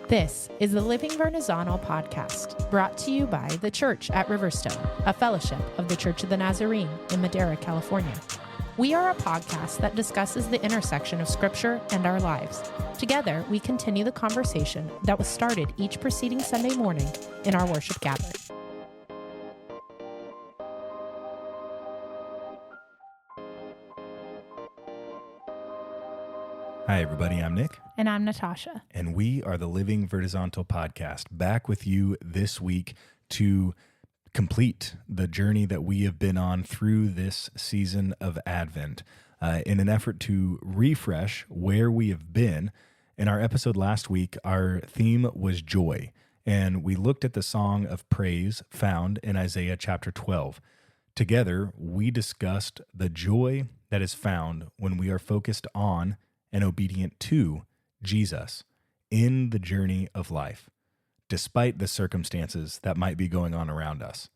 This is the Living Vernizano podcast, brought to you by The Church at Riverstone, a fellowship of the Church of the Nazarene in Madera, California. We are a podcast that discusses the intersection of Scripture and our lives. Together, we continue the conversation that was started each preceding Sunday morning in our worship gathering. Hi, everybody. I'm Nick. And I'm Natasha. And we are the Living Vertizontal podcast, back with you this week to complete the journey that we have been on through this season of Advent in an effort to refresh where we have been. In our episode last week, our theme was joy, and we looked at the song of praise found in Isaiah chapter 12. Together, we discussed the joy that is found when we are focused on and obedient to Jesus in the journey of life, despite the circumstances that might be going on around us.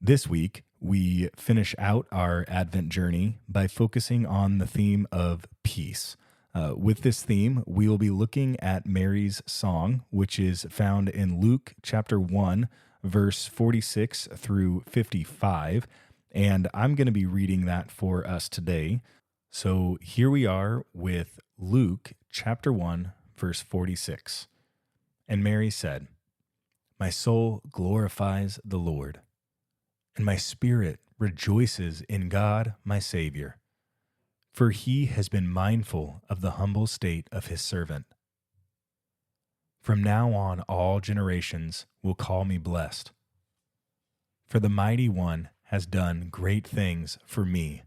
This week, we finish out our Advent journey by focusing on the theme of peace. With this theme, we will be looking at Mary's song, which is found in Luke chapter 1, verse 46 through 55, and I'm going to be reading that for us today. So here we are with Luke chapter 1, verse 46. And Mary said, "My soul glorifies the Lord, and my spirit rejoices in God my Savior, for he has been mindful of the humble state of his servant. From now on all generations will call me blessed, for the Mighty One has done great things for me.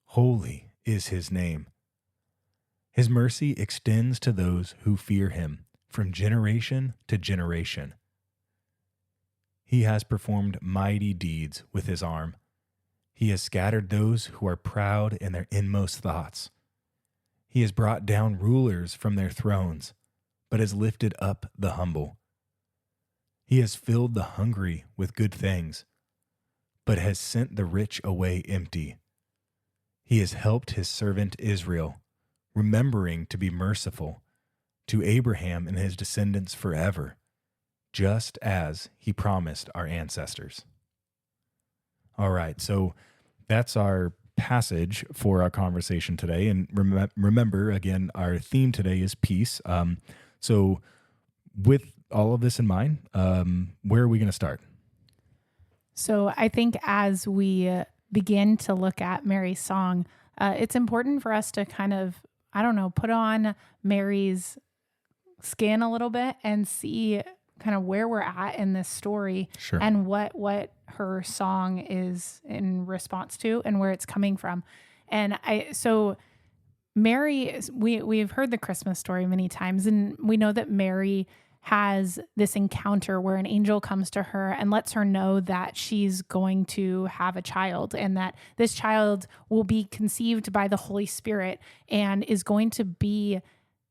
Holy is his name. His mercy extends to those who fear him from generation to generation. He has performed mighty deeds with his arm. He has scattered those who are proud in their inmost thoughts. He has brought down rulers from their thrones, but has lifted up the humble. He has filled the hungry with good things, but has sent the rich away empty. He has helped his servant Israel, remembering to be merciful to Abraham and his descendants forever, just as he promised our ancestors." All right, so that's our passage for our conversation today. And remember, again, our theme today is peace. So with all of this in mind, where are we going to start? So I think as we begin to look at Mary's song, it's important for us to kind of, put on Mary's skin a little bit and see kind of where we're at in this story. Sure. And what her song is in response to and where it's coming from. And Mary, we've heard the Christmas story many times, and we know that Mary has this encounter where an angel comes to her and lets her know that she's going to have a child, and that this child will be conceived by the Holy Spirit and is going to be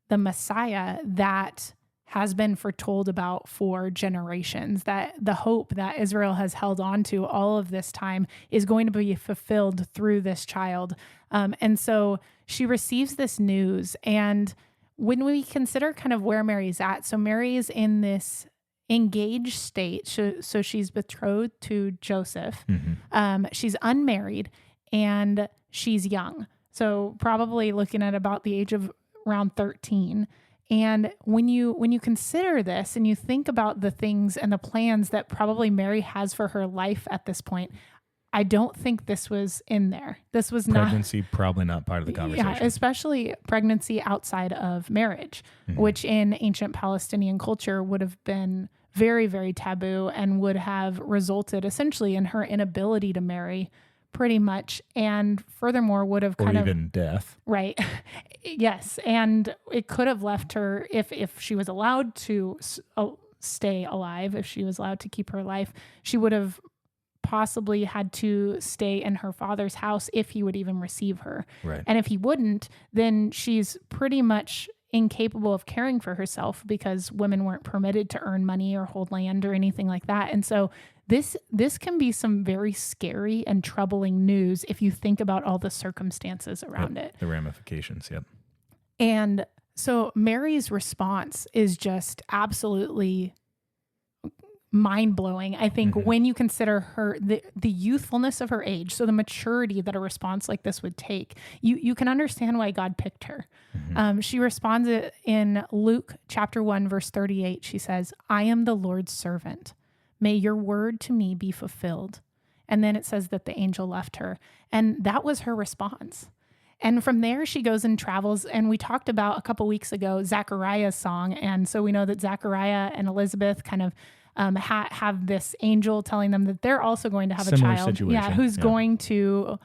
the Messiah that has been foretold about for generations, that the hope that Israel has held on to all of this time is going to be fulfilled through this child. And so she receives this news, and when we consider kind of where Mary's at, so Mary is in this engaged state. So she's betrothed to Joseph. Mm-hmm. She's unmarried and she's young. So probably looking at about the age of around 13. And when you consider this and you think about the things and the plans that probably Mary has for her life at this point, I don't think this was in there. This was pregnancy, probably not part of the conversation. Yeah, especially pregnancy outside of marriage, mm-hmm. which in ancient Palestinian culture would have been very, very taboo and would have resulted essentially in her inability to marry pretty much. And furthermore would have kind of... Or even death. Right. Yes. And it could have left her, if she was allowed to stay alive, if she was allowed to keep her life, she would have possibly had to stay in her father's house if he would even receive her. Right. And if he wouldn't, then she's pretty much incapable of caring for herself because women weren't permitted to earn money or hold land or anything like that. And so this can be some very scary and troubling news if you think about all the circumstances around it. The ramifications, yep. And So Mary's response is just absolutely mind blowing. I think when you consider the youthfulness of her age, so the maturity that a response like this would take, you can understand why God picked her. She responds in Luke chapter 1, verse 38. She says, "I am the Lord's servant. May your word to me be fulfilled." And then it says that the angel left her. And that was her response. And from there, she goes and travels. And we talked about a couple weeks ago, Zachariah's song. And so we know that Zachariah and Elizabeth kind of have this angel telling them that they're also going to have Similar a child. situation. Yeah, who's going to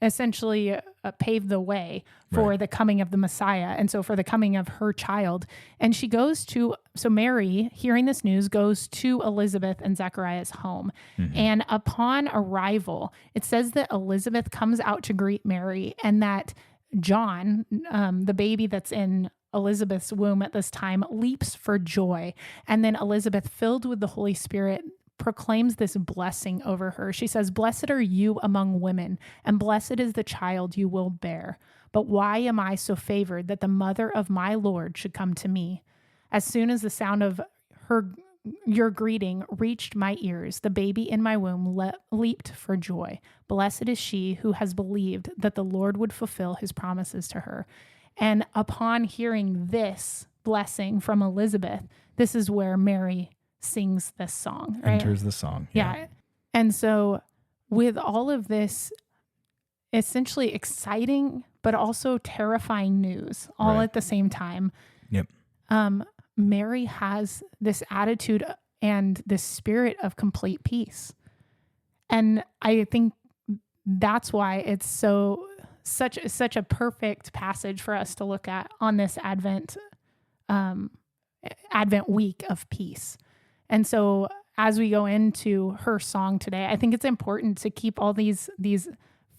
essentially pave the way for the coming of the Messiah. And so for the coming of her child. And she goes to, so Mary, hearing this news, goes to Elizabeth and Zachariah's home. And upon arrival, it says that Elizabeth comes out to greet Mary, and that John, the baby that's in Elizabeth's womb at this time, leaps for joy. And then Elizabeth, filled with the Holy Spirit, proclaims this blessing over her. She says, "Blessed are you among women, and blessed is the child you will bear. But why am I so favored that the mother of my Lord should come to me? As soon as the sound of your greeting reached my ears, the baby in my womb leaped for joy. Blessed is she who has believed that the Lord would fulfill his promises to her." And upon hearing this blessing from Elizabeth, this is where Mary sings this song, right? Enters the song. Yeah. And so with all of this essentially exciting, but also terrifying news all at the same time, Mary has this attitude and this spirit of complete peace. And I think that's why it's such a perfect passage for us to look at on this Advent week of peace. And so as we go into her song today, I think it's important to keep all these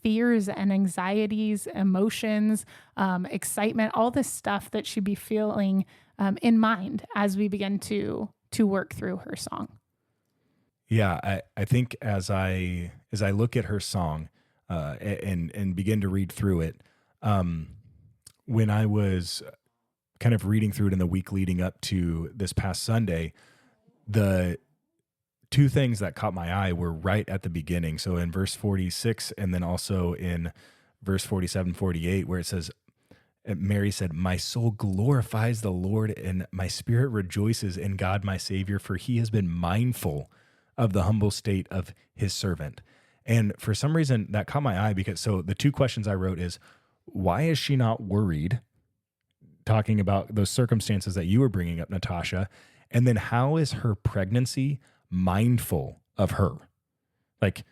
fears and anxieties, emotions, excitement, all this stuff that she'd be feeling in mind as we begin to work through her song. Yeah, I think as I look at her song and begin to read through it, when I was kind of reading through it in the week leading up to this past Sunday, the two things that caught my eye were right at the beginning. So in verse 46 and then also in verse 47, 48, where it says, Mary said, "My soul glorifies the Lord, and my spirit rejoices in God my Savior, for he has been mindful of the humble state of his servant." And for some reason that caught my eye, because so the two questions I wrote is, why is she not worried? Talking about those circumstances that you were bringing up, Natasha. And then how is her pregnancy mindful of her? Like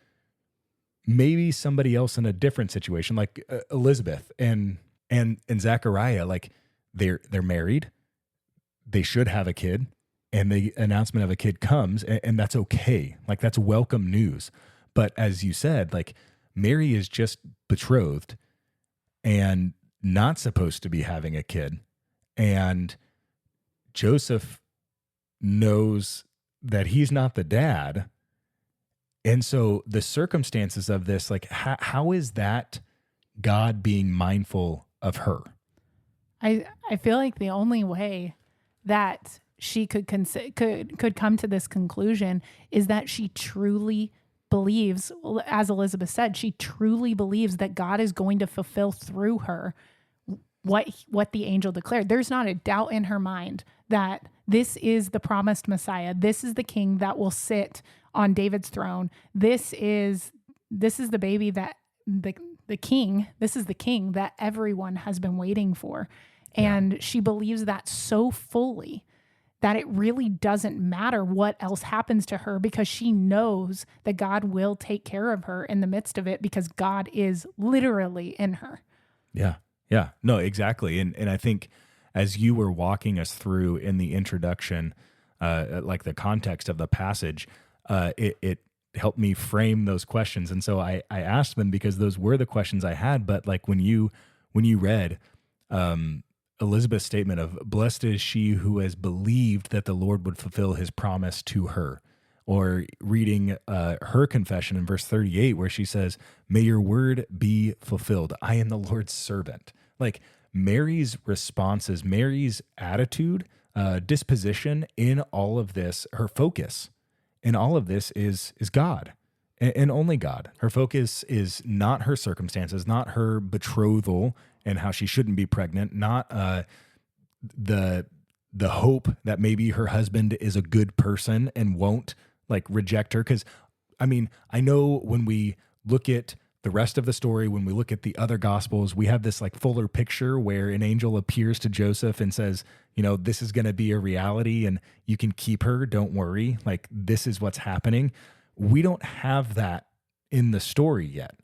maybe somebody else in a different situation, like Elizabeth and Zachariah, like they're married, they should have a kid, and the announcement of a kid comes, and that's okay. Like that's welcome news. But as you said, like Mary is just betrothed and not supposed to be having a kid. And Joseph knows that he's not the dad. And so the circumstances of this, like how is that God being mindful of her? I feel like the only way that she could come to this conclusion is that she truly believes, as Elizabeth said, she truly believes that God is going to fulfill through her what the angel declared. There's not a doubt in her mind that this is the promised Messiah. This is the king that will sit on David's throne. This is the baby that the king, this is the king that everyone has been waiting for. And she believes that so fully that it really doesn't matter what else happens to her, because she knows that God will take care of her in the midst of it, because God is literally in her. Yeah. Yeah. No, exactly. And I think as you were walking us through in the introduction, like the context of the passage, it helped me frame those questions. And so I asked them because those were the questions I had. But like when you read Elizabeth's statement of "Blessed is she who has believed that the Lord would fulfill his promise to her," or reading her confession in verse 38 where she says, "May your word be fulfilled. I am the Lord's servant." Like Mary's responses, Mary's attitude, disposition in all of this, her focus in all of this is God and only God. Her focus is not her circumstances, not her betrothal and how she shouldn't be pregnant, not the hope that maybe her husband is a good person and won't like reject her. Because I mean, I know when we look at the rest of the story, when we look at the other gospels, we have this like fuller picture where an angel appears to Joseph and says, you know, this is going to be a reality and you can keep her. Don't worry. Like, this is what's happening. We don't have that in the story yet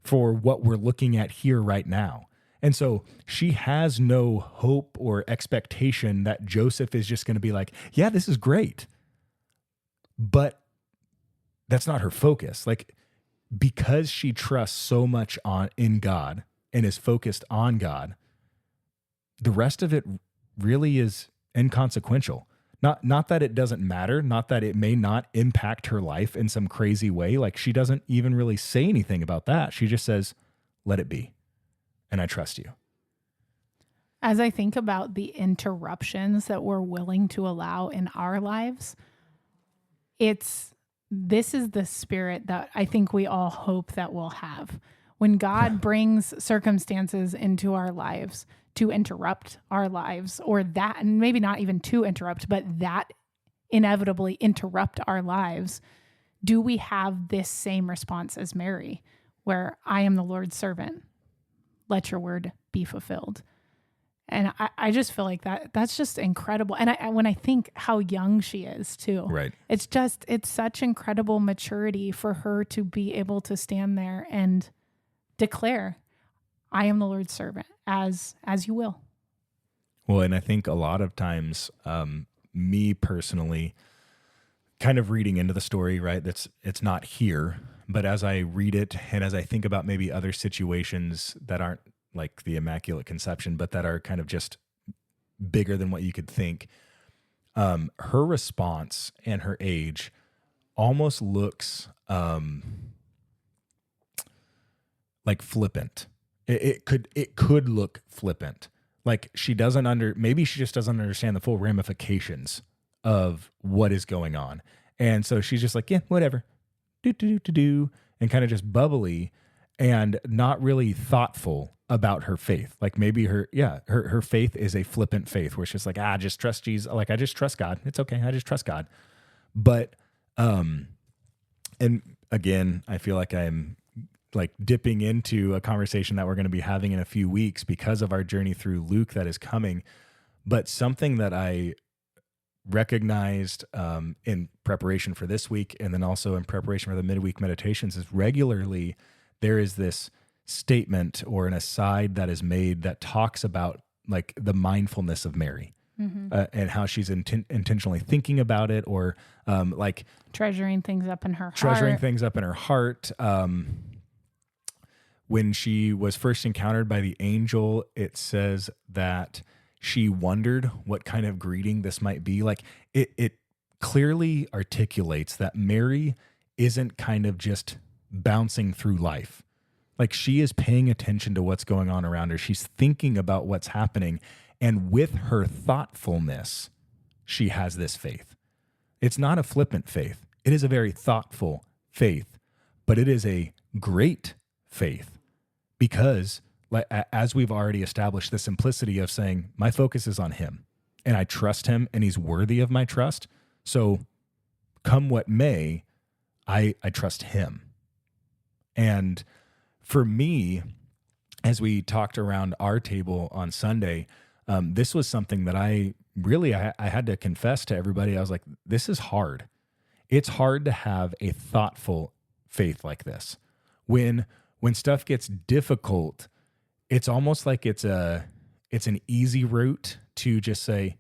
for what we're looking at here right now. And so she has no hope or expectation that Joseph is just going to be like, yeah, this is great. But that's not her focus. Like, because she trusts so much in God and is focused on God, the rest of it really is inconsequential. Not that it doesn't matter, not that it may not impact her life in some crazy way. Like, she doesn't even really say anything about that. She just says, let it be. And I trust you. As I think about the interruptions that we're willing to allow in our lives, this is the spirit that I think we all hope that we'll have. When God brings circumstances into our lives to interrupt our lives, or that, and maybe not even to interrupt, but that inevitably interrupt our lives, do we have this same response as Mary, where I am the Lord's servant? Let your word be fulfilled. And I just feel like that's just incredible. And when I think how young she is too, right? It's such incredible maturity for her to be able to stand there and declare, I am the Lord's servant, as you will. Well, and I think a lot of times, me personally, kind of reading into the story, right? It's not here, but as I read it and as I think about maybe other situations that aren't like the Immaculate Conception, but that are kind of just bigger than what you could think, her response and her age almost looks like flippant. It could look flippant. Like she maybe she just doesn't understand the full ramifications of what is going on. And so she's just like, yeah, whatever. Do, and kind of just bubbly and not really thoughtful about her faith. Like maybe her faith is a flippant faith where it's just like, just trust Jesus. Like, I just trust God. It's okay. I just trust God. But, and again, I feel like I'm like dipping into a conversation that we're going to be having in a few weeks because of our journey through Luke that is coming. But something that I recognized in preparation for this week and then also in preparation for the midweek meditations is regularly there is this statement or an aside that is made that talks about like the mindfulness of Mary. Mm-hmm. And how she's intentionally thinking about it, or like treasuring things up in her heart. When she was first encountered by the angel, it says that she wondered what kind of greeting this might be. Like it clearly articulates that Mary isn't kind of just bouncing through life. Like she is paying attention to what's going on around her. She's thinking about what's happening. And with her thoughtfulness, she has this faith. It's not a flippant faith. It is a very thoughtful faith, but it is a great faith because, as we've already established, the simplicity of saying, my focus is on him and I trust him and he's worthy of my trust. So come what may, I trust him. And for me, as we talked around our table on Sunday, this was something that I had to confess to everybody. I was like, this is hard. It's hard to have a thoughtful faith like this. When stuff gets difficult, it's almost like it's an easy route to just say,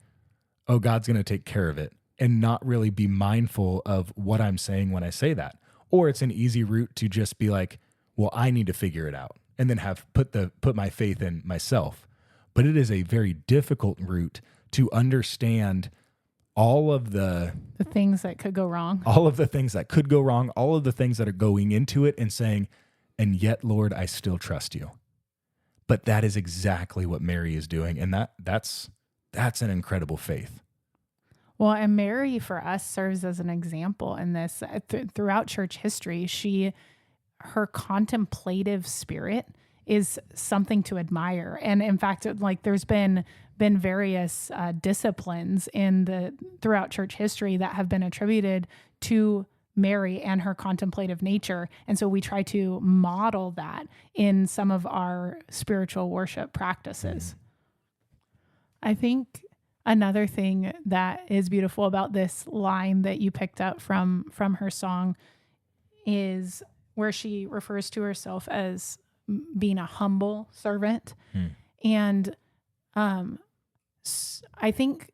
oh, God's going to take care of it, and not really be mindful of what I'm saying when I say that. Or it's an easy route to just be like, well, I need to figure it out, and then have put my faith in myself. But it is a very difficult route to understand all of the things that could go wrong, all of the things that could go wrong, all of the things that are going into it and saying, and yet, Lord, I still trust you. But that is exactly what Mary is doing. And that's an incredible faith. Well, and Mary for us serves as an example in this. Throughout church history, her contemplative spirit is something to admire. And in fact, like there's been various disciplines throughout church history that have been attributed to Mary and her contemplative nature. And so we try to model that in some of our spiritual worship practices. I think another thing that is beautiful about this line that you picked up from her song is where she refers to herself as being a humble servant. And I think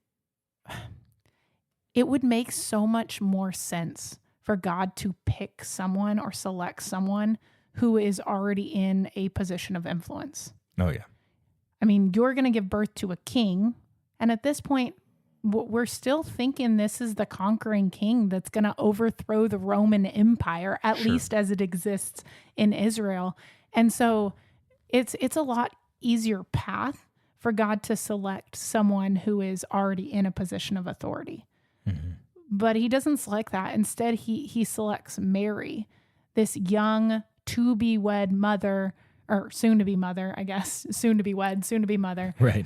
it would make so much more sense for God to pick someone or select someone who is already in a position of influence. Oh, yeah. I mean, you're going to give birth to a king. And at this point, we're still thinking this is the conquering king that's going to overthrow the Roman Empire, at least as it exists in Israel. And so it's a lot easier path for God to select someone who is already in a position of authority. But he doesn't select that. Instead, he selects Mary, this young to-be-wed mother, or soon-to-be mother, I guess, soon-to-be-wed, soon-to-be mother. Right.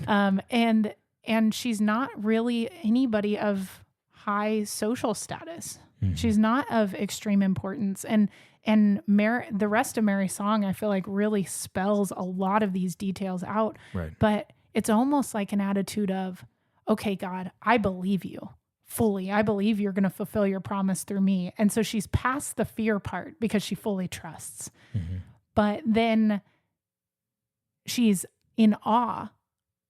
And she's not really anybody of high social status. She's not of extreme importance. And the rest of Mary's song, I feel like, really spells a lot of these details out. Right. But it's almost like an attitude of, okay, God, I believe you fully. I believe you're going to fulfill your promise through me. And so she's past the fear part because she fully trusts. But then she's in awe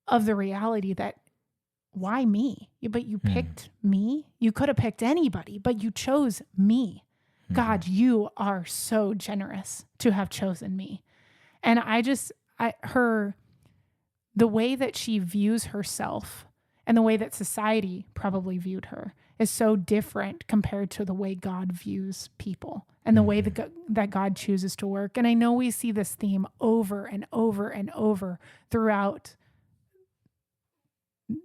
of the reality that, why me? But you picked me. You could have picked anybody, but you chose me. God, you are so generous to have chosen me. And the way that she views herself and the way that society probably viewed her is so different compared to the way God views people and the way that God chooses to work. And I know we see this theme over and over and over throughout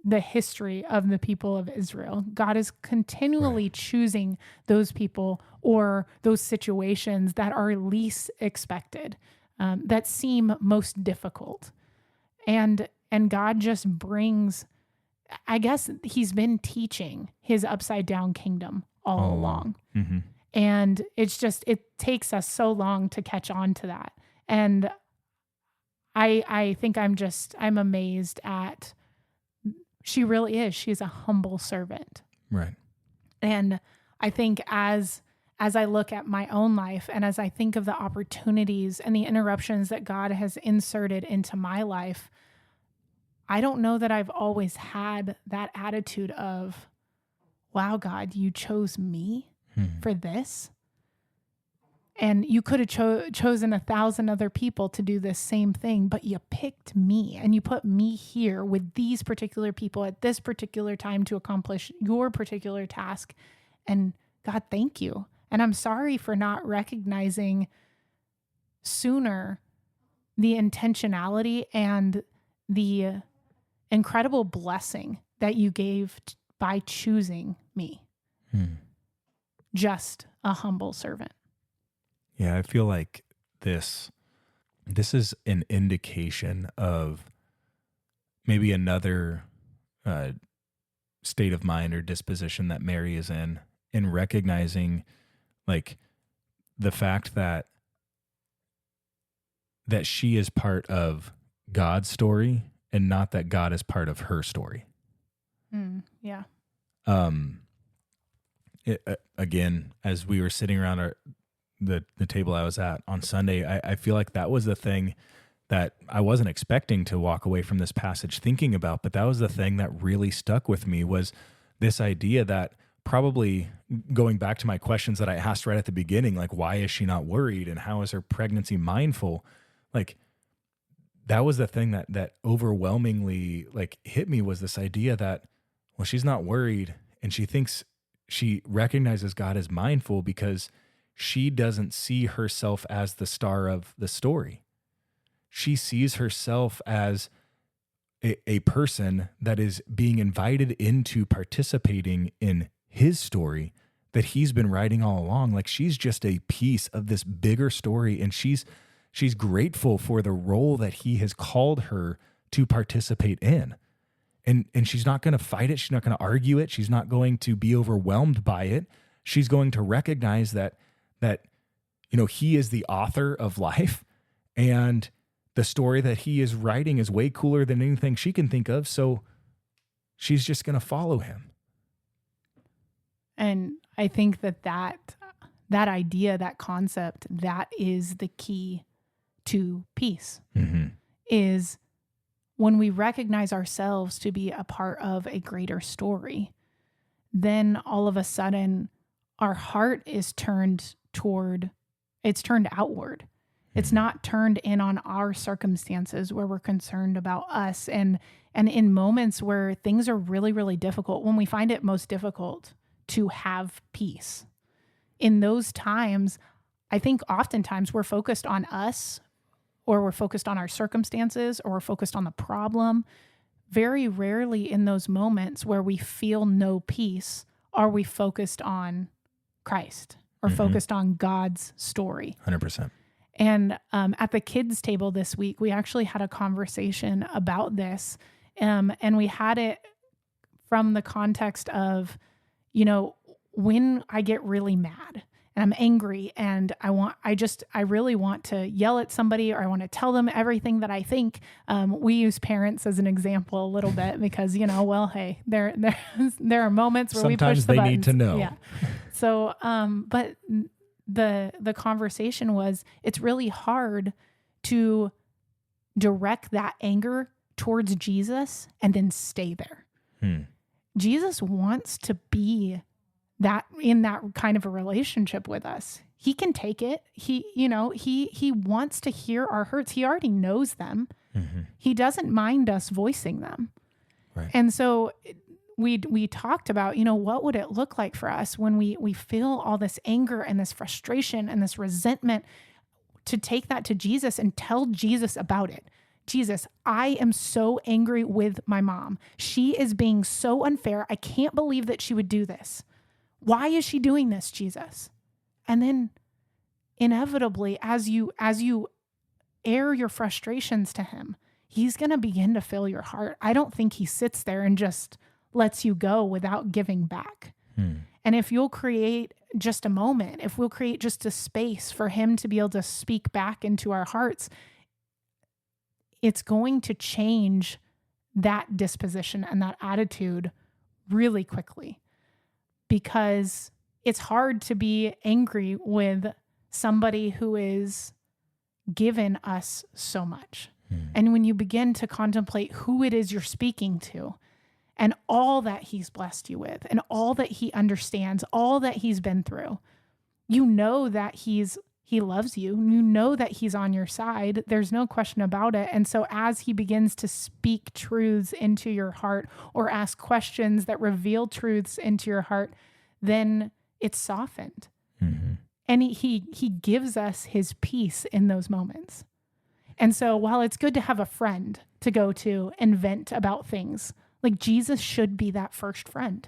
the history of the people of Israel. God is continually choosing those people or those situations that are least expected, that seem most difficult. And God just brings, I guess he's been teaching his upside down kingdom all along. And it takes us so long to catch on to that. And I think I'm amazed at, she really is. She's a humble servant. Right. And I think as I look at my own life and as I think of the opportunities and the interruptions that God has inserted into my life, I don't know that I've always had that attitude of, wow, God, you chose me for this. And you could have chosen 1,000 other people to do this same thing, but you picked me and you put me here with these particular people at this particular time to accomplish your particular task. And God, thank you. And I'm sorry for not recognizing sooner the intentionality and the incredible blessing that you gave by choosing me. Just a humble servant. Yeah, I feel like this is an indication of maybe another state of mind or disposition that Mary is in recognizing like the fact that she is part of God's story and not that God is part of her story. Yeah. Again, as we were sitting around the table I was at on Sunday, I feel like that was the thing that I wasn't expecting to walk away from this passage thinking about, but that was the thing that really stuck with me, was this idea that, probably going back to my questions that I asked right at the beginning, like, why is she not worried and how is her pregnancy mindful? Like, that was the thing that overwhelmingly like hit me, was this idea that, well, she's not worried, and she recognizes God as mindful because she doesn't see herself as the star of the story. she sees herself as a person that is being invited into participating in his story that he's been writing all along. Like, she's just a piece of this bigger story, and she's grateful for the role that he has called her to participate in. And she's not going to fight it. She's not going to argue it. She's not going to be overwhelmed by it. She's going to recognize that he is the author of life, and the story that he is writing is way cooler than anything she can think of. So she's just going to follow him. And I think that idea, that concept, that is the key to peace. Mm-hmm. Is when we recognize ourselves to be a part of a greater story, then all of a sudden our heart is turned outward. It's not turned in on our circumstances where we're concerned about us. And in moments where things are really, really difficult, when we find it most difficult to have peace, in those times, I think oftentimes we're focused on us, or we're focused on our circumstances, or we're focused on the problem. Very rarely in those moments where we feel no peace are we focused on Christ or focused on God's story. 100%. And at the kids' table this week, we actually had a conversation about this. And we had it from the context of, when I get really mad and I'm angry and I really want to yell at somebody, or I want to tell them everything that I think. We use parents as an example a little bit because, hey, there are moments where sometimes we push the buttons. Need to know. Yeah. So, but the conversation was, it's really hard to direct that anger towards Jesus and then stay there. Jesus wants to be in that kind of a relationship with us. He can take it. He wants to hear our hurts. He already knows them. Mm-hmm. He doesn't mind us voicing them. Right. And so we talked about, what would it look like for us when we feel all this anger and this frustration and this resentment, to take that to Jesus and tell Jesus about it. Jesus, I am so angry with my mom. She is being so unfair. I can't believe that she would do this. Why is she doing this, Jesus? And then inevitably, as you air your frustrations to him, he's going to begin to fill your heart. I don't think he sits there and just lets you go without giving back. And if you'll create just a moment, if we'll create just a space for him to be able to speak back into our hearts, it's going to change that disposition and that attitude really quickly. Because it's hard to be angry with somebody who is given us so much. And when you begin to contemplate who it is you're speaking to, and all that he's blessed you with, and all that he understands, all that he's been through, that he loves you. You know that he's on your side. There's no question about it. And so as he begins to speak truths into your heart, or ask questions that reveal truths into your heart, then it's softened. And he gives us his peace in those moments. And so while it's good to have a friend to go to and vent about things, like, Jesus should be that first friend.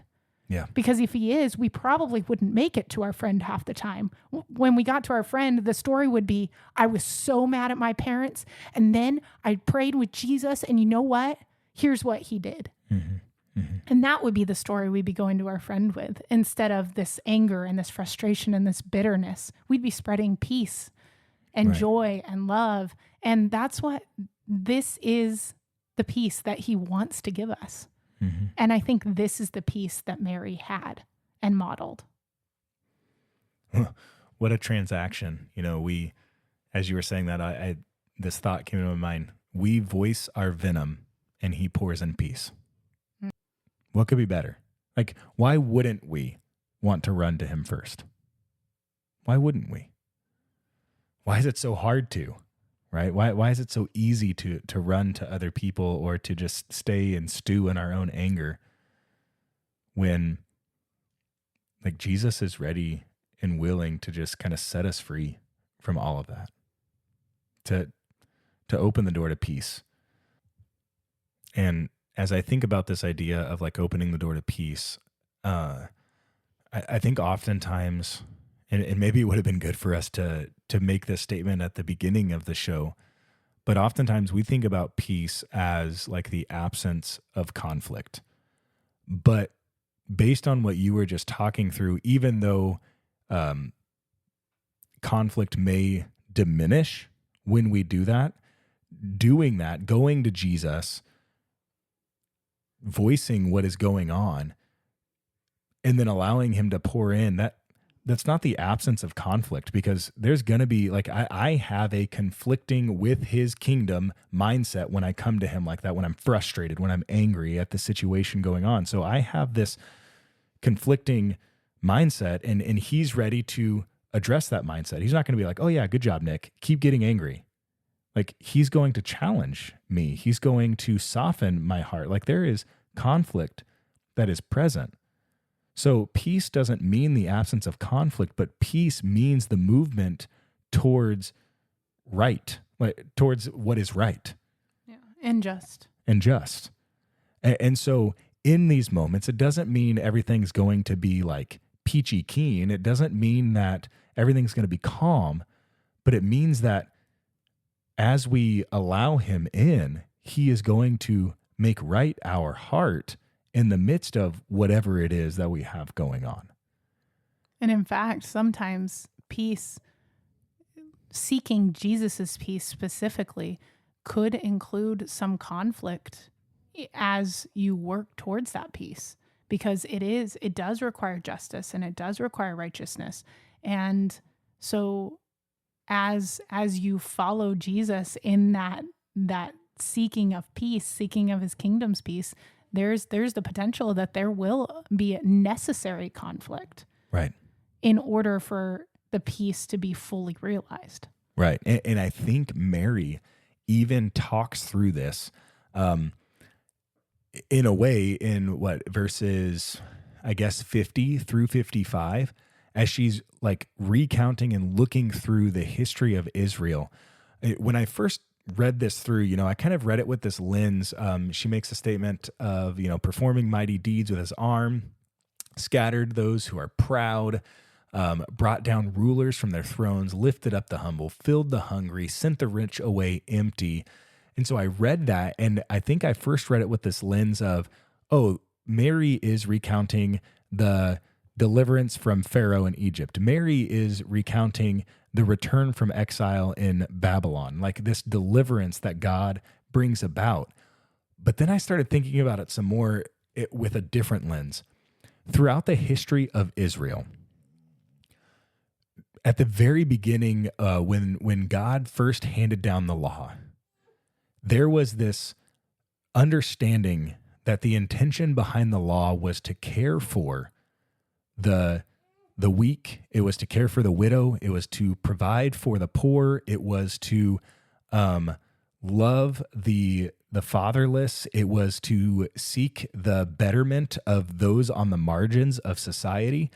Yeah. Because if he is, we probably wouldn't make it to our friend half the time. When we got to our friend, the story would be, I was so mad at my parents, and then I prayed with Jesus, and you know what? Here's what he did. And that would be the story we'd be going to our friend with, instead of this anger and this frustration and this bitterness. We'd be spreading peace and joy and love. And that's what this is, the peace that he wants to give us. And I think this is the peace that Mary had and modeled. What a transaction. We, as you were saying that, this thought came to my mind. We voice our venom and he pours in peace. What could be better? Like, why wouldn't we want to run to him first? Why wouldn't we? Why is it so hard to? Right? Why is it so easy to run to other people, or to just stay and stew in our own anger, when, like, Jesus is ready and willing to just kind of set us free from all of that, to open the door to peace. And as I think about this idea of like opening the door to peace, I think oftentimes, and maybe it would have been good for us to make this statement at the beginning of the show, but oftentimes we think about peace as like the absence of conflict. But based on what you were just talking through, even though conflict may diminish when we do that, doing that, going to Jesus, voicing what is going on, and then allowing him to pour in, that's not the absence of conflict, because there's going to be like, I have a conflicting with his kingdom mindset when I come to him like that, when I'm frustrated, when I'm angry at the situation going on. So I have this conflicting mindset, and he's ready to address that mindset. He's not going to be like, oh yeah, good job, Nick, keep getting angry. Like, he's going to challenge me. He's going to soften my heart. Like, there is conflict that is present. So peace doesn't mean the absence of conflict, but peace means the movement towards right, like towards what is right. Yeah. And just. And so in these moments, it doesn't mean everything's going to be like peachy keen. It doesn't mean that everything's going to be calm, but it means that as we allow him in, he is going to make right our heart in the midst of whatever it is that we have going on. And in fact, sometimes peace, seeking Jesus's peace specifically, could include some conflict as you work towards that peace, because it does require justice and it does require righteousness. And so as you follow Jesus in that seeking of peace, seeking of his kingdom's peace, there's the potential that there will be necessary conflict, right, in order for the peace to be fully realized. Right. And I think Mary even talks through this in a way in verses, I guess, 50 through 55, as she's like recounting and looking through the history of Israel. When I first read this through, I kind of read it with this lens. She makes a statement of, performing mighty deeds with his arm, scattered those who are proud, brought down rulers from their thrones, lifted up the humble, filled the hungry, sent the rich away empty. And so I read that, and I think I first read it with this lens of, oh, Mary is recounting the deliverance from Pharaoh in Egypt. Mary is recounting the return from exile in Babylon, like this deliverance that God brings about. But then I started thinking about it some more with a different lens. Throughout the history of Israel, at the very beginning, when God first handed down the law, there was this understanding that the intention behind the law was to care for the weak. It was to care for the widow. It was to provide for the poor. It was to love the fatherless. It was to seek the betterment of those on the margins of society.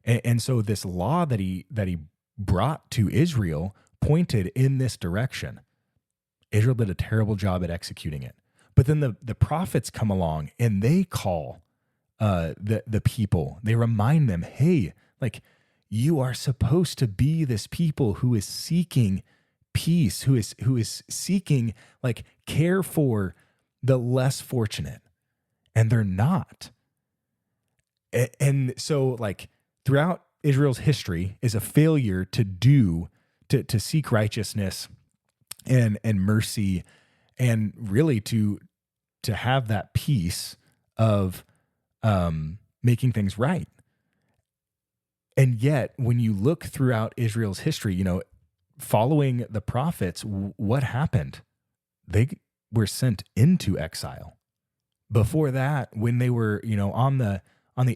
And so this law that he brought to Israel pointed in this direction. Israel did a terrible job at executing it. But then the prophets come along and they call the people. They remind them, hey, like, you are supposed to be this people who is seeking peace, who is seeking like care for the less fortunate, and they're not. And so like throughout Israel's history is a failure to seek righteousness and mercy, and really to have that peace of making things right. And yet, when you look throughout Israel's history, following the prophets, what happened? They were sent into exile. Before that, when they were, on the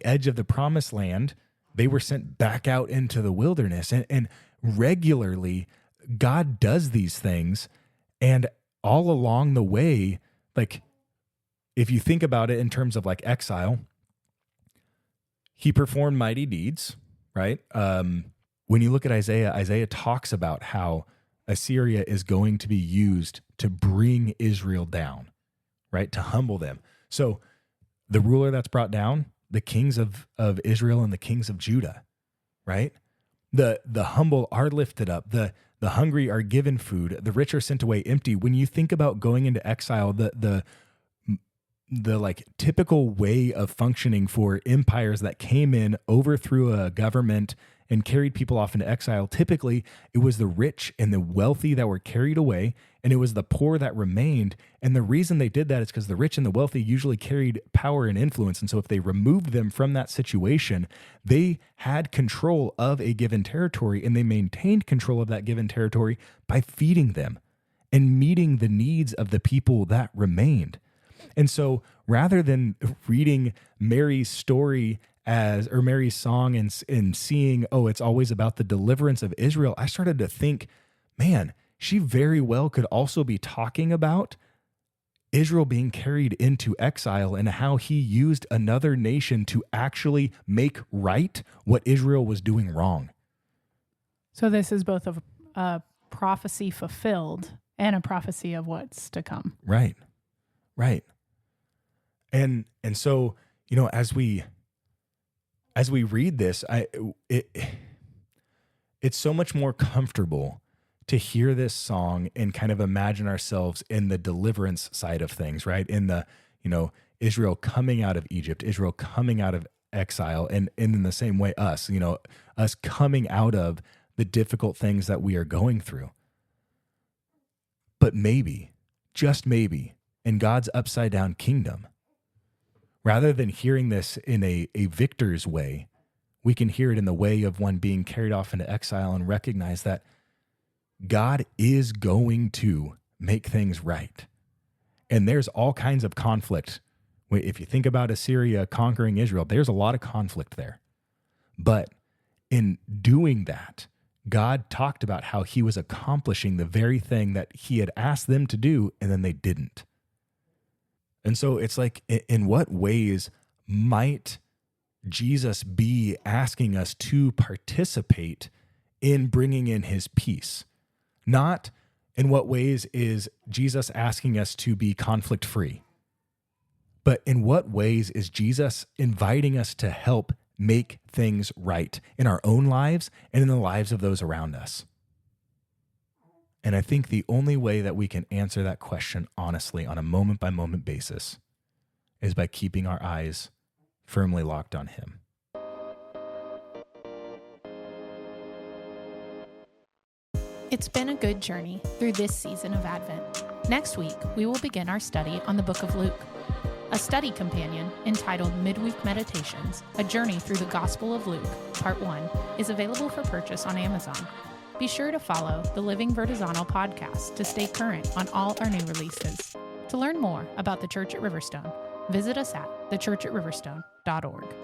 edge of the promised land, they were sent back out into the wilderness. And regularly, God does these things. And all along the way, like, if you think about it in terms of like exile, he performed mighty deeds. Right? When you look at Isaiah talks about how Assyria is going to be used to bring Israel down, right? To humble them. So the ruler that's brought down, the kings of Israel and the kings of Judah, right? The humble are lifted up. The hungry are given food. The rich are sent away empty. When you think about going into exile, the like typical way of functioning for empires that came in, overthrew a government, and carried people off into exile, typically it was the rich and the wealthy that were carried away, and it was the poor that remained. And the reason they did that is because the rich and the wealthy usually carried power and influence. And so if they removed them from that situation, they had control of a given territory, and they maintained control of that given territory by feeding them and meeting the needs of the people that remained. And so rather than reading Mary's story or Mary's song and seeing, oh, it's always about the deliverance of Israel, I started to think, man, she very well could also be talking about Israel being carried into exile and how he used another nation to actually make right what Israel was doing wrong. So this is both a prophecy fulfilled and a prophecy of what's to come. Right. And so, as we read this, it's so much more comfortable to hear this song and kind of imagine ourselves in the deliverance side of things, right? In the, Israel coming out of Egypt, Israel coming out of exile, and in the same way, us coming out of the difficult things that we are going through. But maybe, just maybe, in God's upside down kingdom, rather than hearing this in a victor's way, we can hear it in the way of one being carried off into exile and recognize that God is going to make things right. And there's all kinds of conflict. If you think about Assyria conquering Israel, there's a lot of conflict there. But in doing that, God talked about how he was accomplishing the very thing that he had asked them to do, and then they didn't. And so it's like, in what ways might Jesus be asking us to participate in bringing in his peace? Not in what ways is Jesus asking us to be conflict-free, but in what ways is Jesus inviting us to help make things right in our own lives and in the lives of those around us? And I think the only way that we can answer that question honestly on a moment-by-moment basis is by keeping our eyes firmly locked on him. It's been a good journey through this season of Advent. Next week, we will begin our study on the book of Luke. A study companion entitled Midweek Meditations, A Journey Through the Gospel of Luke, Part 1, is available for purchase on Amazon. Be sure to follow the Living Vertizontal podcast to stay current on all our new releases. To learn more about the Church at Riverstone, visit us at thechurchatriverstone.org.